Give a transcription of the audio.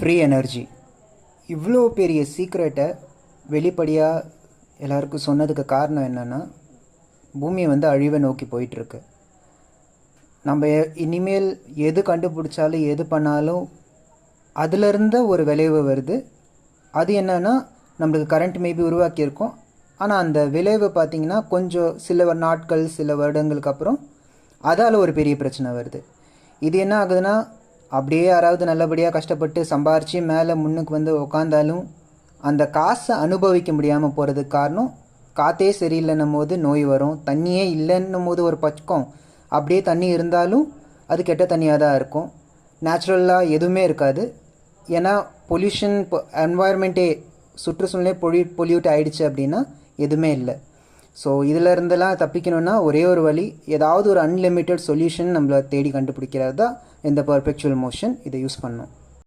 Free energy. இவ்வளோ பெரிய சீக்ரெட்டை வெளிப்படையாக எல்லாருக்கும் சொன்னதுக்கு காரணம் என்னென்னா, பூமி வந்து அழிவை நோக்கி போயிட்டுருக்கு. நம்ம இனிமேல் எது கண்டுபிடிச்சாலும் எது பண்ணாலும் அதிலிருந்த ஒரு விளைவு வருது. அது என்னன்னா, நம்மளுக்கு கரண்ட் மேபி உருவாக்கியிருக்கோம். ஆனால் அந்த விளைவு பார்த்திங்கன்னா கொஞ்சம் சில நாட்கள் சில வருடங்களுக்கு அப்புறம் அதால் ஒரு பெரிய பிரச்சனை வருது. இது என்ன ஆகுதுன்னா, அப்படியே யாராவது நல்லபடியாக கஷ்டப்பட்டு சம்பாரித்து மேலே முன்னுக்கு வந்து உக்காந்தாலும் அந்த காசை அனுபவிக்க முடியாமல் போகிறதுக்கு காரணம், காற்றே சரியில்லைன்னும் போது நோய் வரும், தண்ணியே இல்லைன்னும் போது ஒரு பக்கம் அப்படியே தண்ணி இருந்தாலும் அது கெட்ட தண்ணியாக தான் இருக்கும், நேச்சுரலாக எதுவுமே இருக்காது. ஏன்னா பொல்யூஷன், என்வாயர்மெண்ட்டே சுற்றுச்சூழலே பொல்யூட் ஆகிடுச்சு அப்படின்னா எதுவுமே இல்லை. ஸோ இதில் இருந்தெல்லாம் தப்பிக்கணுன்னா ஒரே ஒரு வழி, ஏதாவது ஒரு அன்லிமிட்டெட் சொல்யூஷன் நம்மளை தேடி கண்டுபிடிக்கிறது தான் இந்த பர்பெக்சுவல் மோஷன். இதை யூஸ் பண்ணணும்.